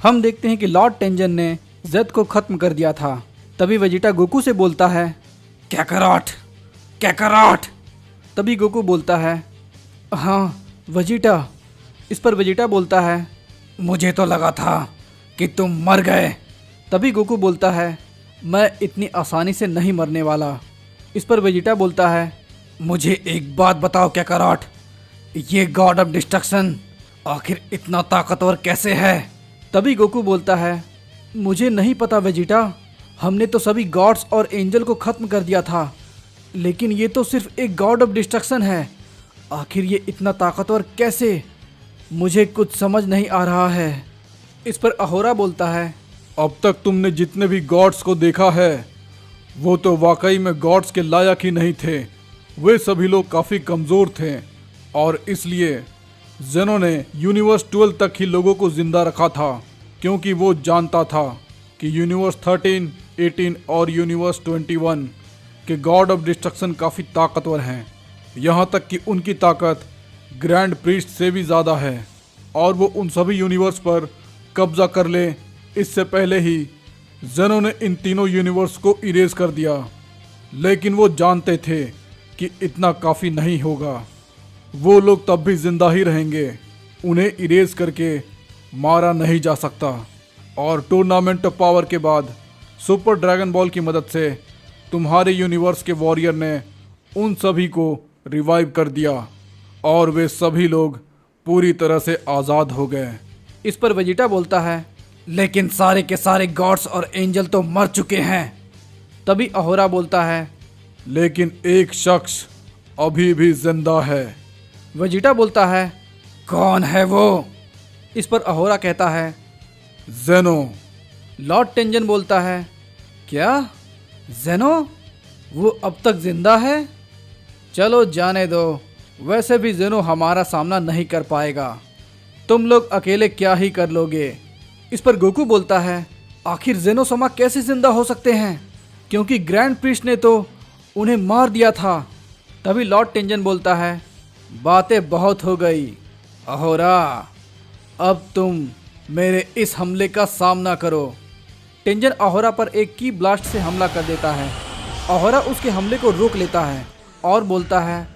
हम देखते हैं कि लॉर्ड टेंजन ने जेड को खत्म कर दिया था। तभी वेजिटा गोकू से बोलता है, कैकारोट कैकारोट। तभी गोकू बोलता है, हाँ वेजिटा। इस पर वेजिटा बोलता है, मुझे तो लगा था कि तुम मर गए। तभी गोकू बोलता है, मैं इतनी आसानी से नहीं मरने वाला। इस पर वेजिटा बोलता है, मुझे एक बात बताओ कैकारोट, ये गॉड ऑफ डिस्ट्रक्शन आखिर इतना ताकतवर कैसे है? तभी गोकू बोलता है, मुझे नहीं पता वेजिटा, हमने तो सभी गॉड्स और एंजल को खत्म कर दिया था, लेकिन ये तो सिर्फ एक गॉड ऑफ डिस्ट्रक्शन है। आखिर ये इतना ताकतवर कैसे? मुझे कुछ समझ नहीं आ रहा है। इस पर अहोरा बोलता है, अब तक तुमने जितने भी गॉड्स को देखा है वो तो वाकई में गॉड्स के लायक ही नहीं थे। वे सभी लोग काफ़ी कमज़ोर थे और इसलिए जेनो ने यूनिवर्स 12 तक ही लोगों को जिंदा रखा था, क्योंकि वो जानता था कि यूनिवर्स 13, 18 और यूनिवर्स 21 के गॉड ऑफ डिस्ट्रक्शन काफ़ी ताकतवर हैं। यहाँ तक कि उनकी ताकत ग्रैंड प्रीस्ट से भी ज़्यादा है और वो उन सभी यूनिवर्स पर कब्जा कर ले इससे पहले ही जेनो ने इन तीनों यूनिवर्स को इरेज कर दिया। लेकिन वो जानते थे कि इतना काफ़ी नहीं होगा, वो लोग तब भी जिंदा ही रहेंगे, उन्हें इरेज करके मारा नहीं जा सकता। और टूर्नामेंट ऑफ पावर के बाद सुपर ड्रैगन बॉल की मदद से तुम्हारे यूनिवर्स के वॉरियर ने उन सभी को रिवाइव कर दिया और वे सभी लोग पूरी तरह से आज़ाद हो गए। इस पर वेजिटा बोलता है, लेकिन सारे के सारे गॉड्स और एंजल तो मर चुके हैं। तभी अहोरा बोलता है, लेकिन एक शख्स अभी भी जिंदा है। वेजिटा बोलता है, कौन है वो? इस पर अहोरा कहता है, जेनो। लॉर्ड टेंजन बोलता है, क्या जेनो? वो अब तक जिंदा है? चलो जाने दो, वैसे भी जेनो हमारा सामना नहीं कर पाएगा, तुम लोग अकेले क्या ही कर लोगे। इस पर गोकू बोलता है, आखिर जेनो समा कैसे जिंदा हो सकते हैं, क्योंकि ग्रैंड प्रीस्ट ने तो उन्हें मार दिया था। तभी लॉर्ड टेंजन बोलता है, बातें बहुत हो गई अहोरा, अब तुम मेरे इस हमले का सामना करो। टेंजन अहोरा पर एक की ब्लास्ट से हमला कर देता है। अहोरा उसके हमले को रोक लेता है और बोलता है,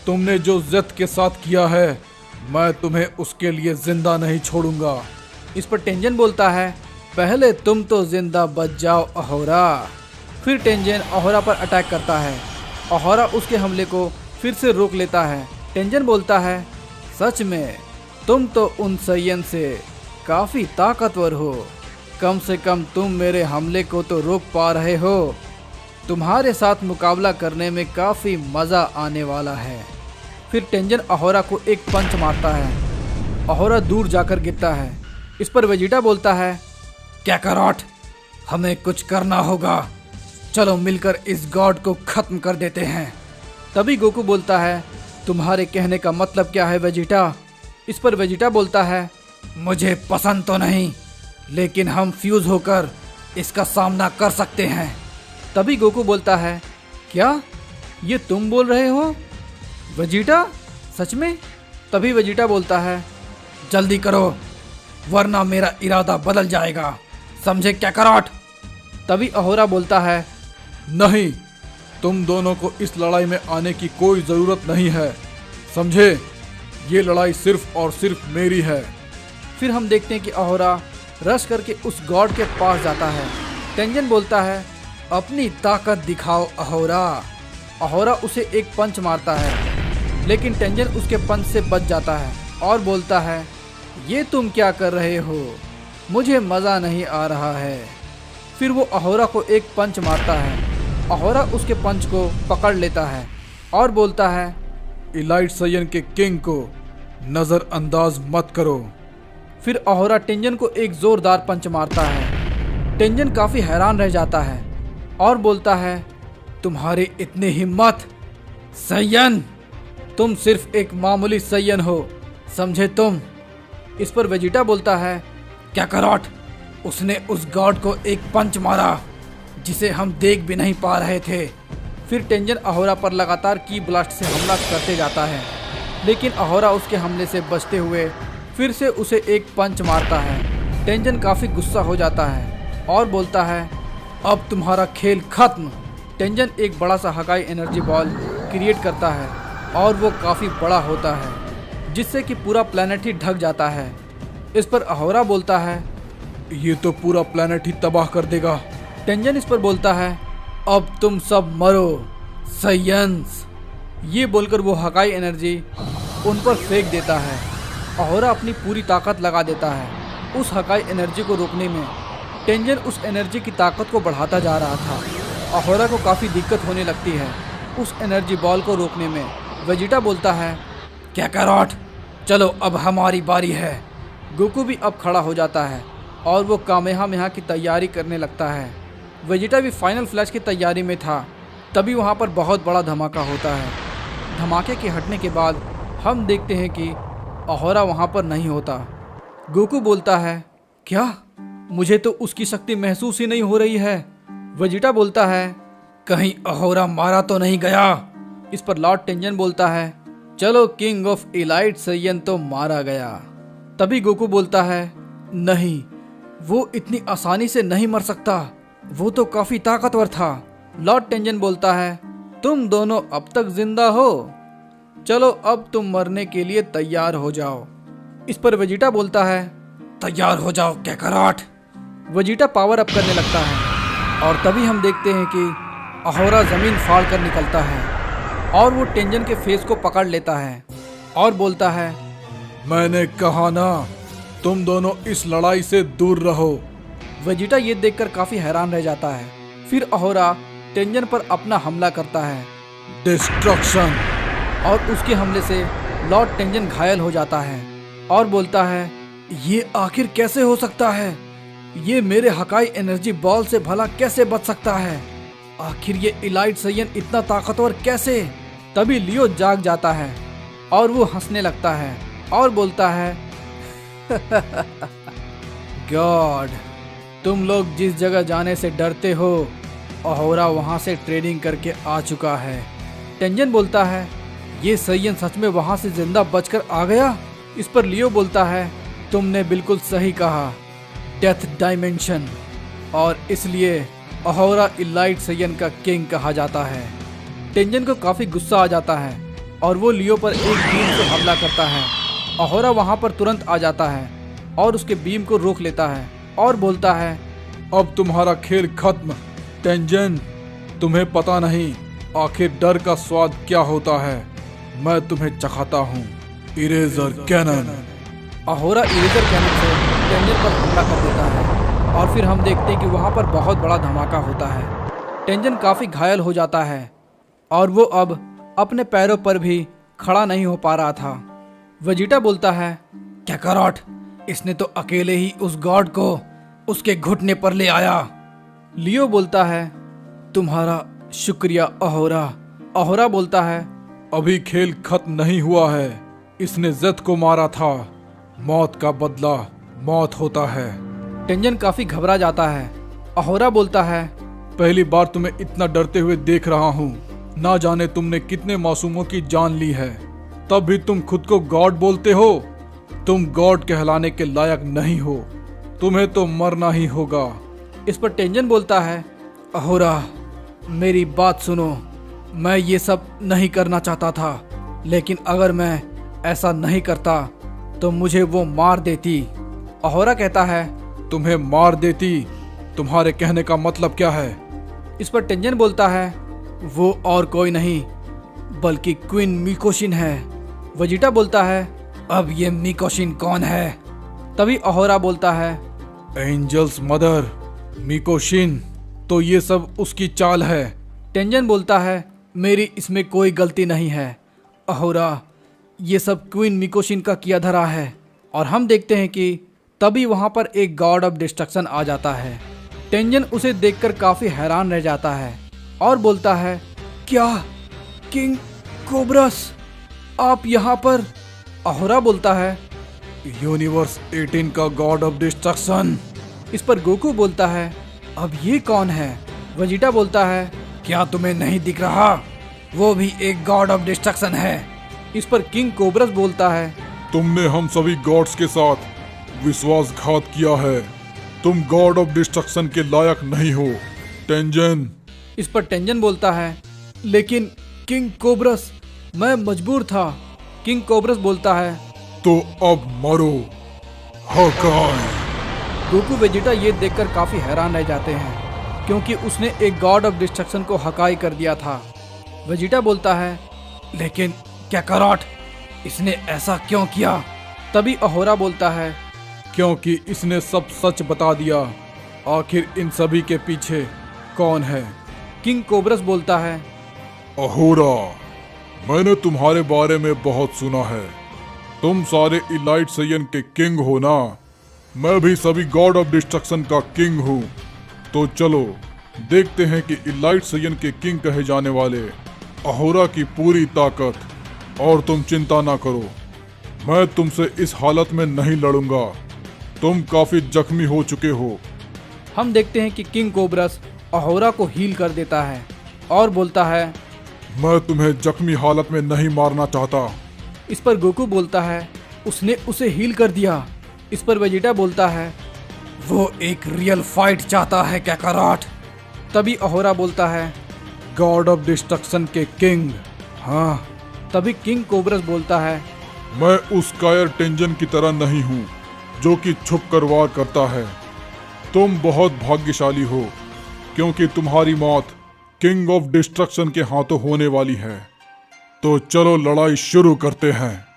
तुमने जो जेथ के साथ किया है मैं तुम्हें उसके लिए जिंदा नहीं छोड़ूंगा। इस पर टेंजन बोलता है, पहले तुम तो जिंदा बच जाओ अहोरा। फिर टेंजन अहोरा पर अटैक करता है। अहोरा उसके हमले को फिर से रोक लेता है। टेंजन बोलता है, सच में तुम तो उन सैयन से काफ़ी ताकतवर हो, कम से कम तुम मेरे हमले को तो रोक पा रहे हो। तुम्हारे साथ मुकाबला करने में काफ़ी मज़ा आने वाला है। फिर टेंजन अहोरा को एक पंच मारता है। अहोरा दूर जाकर गिरता है। इस पर वेजिटा बोलता है, कैकारोट, हमें कुछ करना होगा, चलो मिलकर इस गॉड को खत्म कर देते हैं। तभी गोकू बोलता है, तुम्हारे कहने का मतलब क्या है वेजिटा? इस पर वेजिटा बोलता है, मुझे पसंद तो नहीं, लेकिन हम फ्यूज होकर इसका सामना कर सकते हैं। तभी गोकू बोलता है, क्या ये तुम बोल रहे हो वेजिटा, सच में? तभी वेजिटा बोलता है, जल्दी करो वरना मेरा इरादा बदल जाएगा, समझे कैकारोट? तभी अहोरा बोलता है, नहीं, तुम दोनों को इस लड़ाई में आने की कोई ज़रूरत नहीं है, समझे? ये लड़ाई सिर्फ और सिर्फ मेरी है। फिर हम देखते हैं कि अहोरा रश करके उस गॉड के पास जाता है। टेंजन बोलता है, अपनी ताकत दिखाओ अहोरा। अहोरा उसे एक पंच मारता है, लेकिन टेंजन उसके पंच से बच जाता है और बोलता है, ये तुम क्या कर रहे हो, मुझे मज़ा नहीं आ रहा है। फिर वो अहोरा को एक पंच मारता है। अहोरा उसके पंच को पकड़ लेता है और बोलता है, इलाइट सैयन के किंग को नज़रअंदाज मत करो। फिर अहोरा टेंजन को एक ज़ोरदार पंच मारता है। टेंजन काफ़ी हैरान रह जाता है और बोलता है, तुम्हारी इतनी हिम्मत सैयन, तुम सिर्फ एक मामूली सैयन हो, समझे तुम? इस पर वेजिटा बोलता है, कैकारोट, उसने उस गॉड को एक पंच मारा जिसे हम देख भी नहीं पा रहे थे। फिर टेंजन अहोरा पर लगातार की ब्लास्ट से हमला करते जाता है, लेकिन अहोरा उसके हमले से बचते हुए फिर से उसे एक पंच मारता है टेंजन काफ़ी गुस्सा हो जाता है और बोलता है, अब तुम्हारा खेल खत्म। टेंजन एक बड़ा सा हकाई एनर्जी बॉल क्रिएट करता है और वो काफ़ी बड़ा होता है जिससे कि पूरा प्लैनेट ही ढक जाता है। इस पर अहोरा बोलता है, ये तो पूरा प्लैनेट ही तबाह कर देगा। टेंजन इस पर बोलता है, अब तुम सब मरो साइयंस। ये बोलकर वो हकाई एनर्जी उन पर फेंक देता है। अहोरा अपनी पूरी ताकत लगा देता है उस हकाई एनर्जी को रोकने में। टेंजन उस एनर्जी की ताकत को बढ़ाता जा रहा था। अहोरा को काफ़ी दिक्कत होने लगती है उस एनर्जी बॉल को रोकने में। वेजिटा बोलता है, काकारोट चलो अब हमारी बारी है। गोकू भी अब खड़ा हो जाता है और वो कामेहामेहा की तैयारी करने लगता है। वेजिटा भी फाइनल फ्लैश की तैयारी में था। तभी वहाँ पर बहुत बड़ा धमाका होता है। धमाके के हटने के बाद हम देखते हैं कि अहोरा वहाँ पर नहीं होता। गोकू बोलता है, क्या मुझे तो उसकी शक्ति महसूस ही नहीं हो रही है। वेजिटा बोलता है, कहीं अहोरा मारा तो नहीं गया। इस पर लॉर्ड टेंजन बोलता है, चलो किंग ऑफ इलाइट सैयन तो मारा गया। तभी गोकू बोलता है, नहीं वो इतनी आसानी से नहीं मर सकता, वो तो काफी ताकतवर था। लॉर्ड टेंजन बोलता है, तुम दोनों अब तक जिंदा हो, चलो अब तुम मरने के लिए तैयार हो जाओ। इस पर वेजिटा बोलता है, तैयार हो जाओ काकारोट। वेजिटा पावर अप करने लगता है और तभी हम देखते हैं कि अहोरा जमीन फाड़ कर निकलता है और वो टेंजन के फेस को पकड़ लेता है और बोलता है, मैंने कहा ना तुम दोनों इस लड़ाई से दूर रहो। वेजिटा ये देखकर काफी हैरान रह जाता है। फिर अहोरा टेंजन पर अपना हमला करता है, डिस्ट्रक्शन। और उसके हमले से लॉर्ड टेंजन घायल हो जाता है और बोलता है, ये आखिर कैसे हो सकता है? ये मेरे हकाई एनर्जी बॉल से भला कैसे बच सकता है? आखिर ये इलाइट सैयन इतना ताकतवर कैसे? तभी लियो जाग जाता है और वो हंसने लगता है और बोलता है, गॉड तुम लोग जिस जगह जाने से डरते हो अहोरा वहाँ से ट्रेनिंग करके आ चुका है। टेंजन बोलता है, ये सैयन सच में वहाँ से जिंदा बचकर आ गया? इस पर लियो बोलता है, तुमने बिल्कुल सही कहा, डेथ डायमेंशन, और इसलिए अहोरा इलाइट सैयन का किंग कहा जाता है। टेंजन को काफ़ी गुस्सा आ जाता है और वो लियो पर एक बीम से हमला करता है। अहोरा वहाँ पर तुरंत आ जाता है और उसके बीम को रोक लेता है और बोलता है, अब तुम्हारा खेल खत्म। टेंजन तुम्हें पता नहीं आखिर डर का स्वाद क्या होता है, मैं तुम्हें चखाता हूँ। Eraser cannon. अहोरा इरेजर कैनन से टेंजन पर हमला कर देता है और फिर हम देखते हैं कि वहाँ पर बहुत बड़ा धमाका होता है। टेंजन काफ़ी घायल हो जाता है और वो अब अपने पैरों पर भी खड़ा नहीं हो पा रहा था। वेजिटा बोलता है, काकारोट इसने तो अकेले ही उस गॉड को उसके घुटने पर ले आया। लियो बोलता है, तुम्हारा शुक्रिया अहोरा। अहोरा बोलता है, अभी खेल खत्म नहीं हुआ है, इसने जेथ को मारा था, मौत का बदला मौत होता है। टेंजन काफी घबरा जाता है। अहोरा बोलता है, पहली बार तुम्हें इतना डरते हुए देख रहा हूँ, ना जाने तुमने कितने मासूमों की जान ली है, तब भी तुम खुद को गॉड बोलते हो। तुम गॉड कहलाने के लायक नहीं हो, तुम्हें तो मरना ही होगा। इस पर टेंजन बोलता है, अहोरा मेरी बात सुनो, मैं ये सब नहीं करना चाहता था, लेकिन अगर मैं ऐसा नहीं करता तो मुझे वो मार देती। अहोरा कहता है, तुम्हें मार देती? तुम्हारे कहने का मतलब क्या है? इस पर टेंजन बोलता है, वो और कोई नहीं बल्कि क्वीन मिकोशिन है। वेजिटा बोलता है, अब ये मिकोशिन कौन है? तभी अहोरा बोलता है, एंजल्स मदर मिकोशिन, तो ये सब उसकी चाल है। टेंजन बोलता है, मेरी इसमें कोई गलती नहीं है अहोरा, ये सब क्वीन मिकोशिन का किया धरा है। और हम देखते हैं कि तभी वहाँ पर एक गॉड ऑफ डिस्ट्रक्शन आ जाता है। टेंजन उसे देखकर काफ़ी हैरान रह जाता है और बोलता है, क्या किंग कोब्रस आप यहाँ पर? अहोरा बोलता है, यूनिवर्स 18 का गॉड ऑफ डिस्ट्रक्शन। इस पर गोकू बोलता है, अब ये कौन है? वेजिटा बोलता है, क्या तुम्हें नहीं दिख रहा, वो भी एक गॉड ऑफ डिस्ट्रक्शन है। इस पर किंग कोब्रस बोलता है, तुमने हम सभी गॉड्स के साथ विश्वासघात किया है। तुम गॉड ऑफ डिस्ट्रक्शन के लायक नहीं हो टेंजन। इस पर टेंजन बोलता है, लेकिन किंग कोब्रस, मैं मजबूर था। किंग कोब्रस बोलता है, तो अब मरो हकाई। गोकू वेजिटा ये देखकर काफी हैरान रह जाते हैं, क्योंकि उसने एक गॉड ऑफ डिस्ट्रक्शन को हकाई कर दिया था। वेजिटा बोलता है, लेकिन काकारोट, इसने ऐसा क्यों किया? तभी अहोरा बोलता है, क्योंकि इसने सब सच बता दिया। आखिर इन सभी के पीछे कौन है? किंग कोब्रस बोलता है, अहोरा, मैंने तुम्हारे बारे में बहुत सुना है। तुम सारे इलाइट सैयन के किंग हो ना? मैं भी सभी गॉड ऑफ डिस्ट्रक्शन का किंग हूँ। तो चलो देखते हैं कि इलाइट सैयन के किंग कहे जाने वाले अहोरा की पूरी ताकत। और तुम चिंता ना करो, मैं तुमसे इस हालत में नहीं लड़ूंगा। तुम काफी जख्मी हो चुके हो। हम देखते हैं कि किंग कोब्रस अहोरा को हील कर देता है और बोलता है, मैं तुम्हें जख्मी हालत में नहीं मारना चाहता। इस पर गोकू बोलता है, उसने उसे हील कर दिया। इस पर वेजिटा बोलता है, वो एक रियल फाइट चाहता है काकारोट। तभी अहोरा बोलता है, गॉड ऑफ डिस्ट्रक्शन के किंग। हाँ, तभी किंग कोब्रस बोलता है, मैं उस कायर टेंजन की तरह नहीं हूँ जो कि छुप कर वार करता है। तुम बहुत भाग्यशाली हो, क्योंकि तुम्हारी मौत किंग ऑफ डिस्ट्रक्शन के हाथों होने वाली है। तो चलो लड़ाई शुरू करते हैं।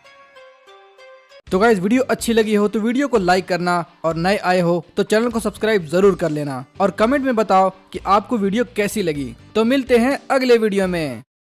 तो गाइस, वीडियो अच्छी लगी हो तो वीडियो को लाइक करना, और नए आए हो तो चैनल को सब्सक्राइब जरूर कर लेना, और कमेंट में बताओ कि आपको वीडियो कैसी लगी। तो मिलते हैं अगले वीडियो में।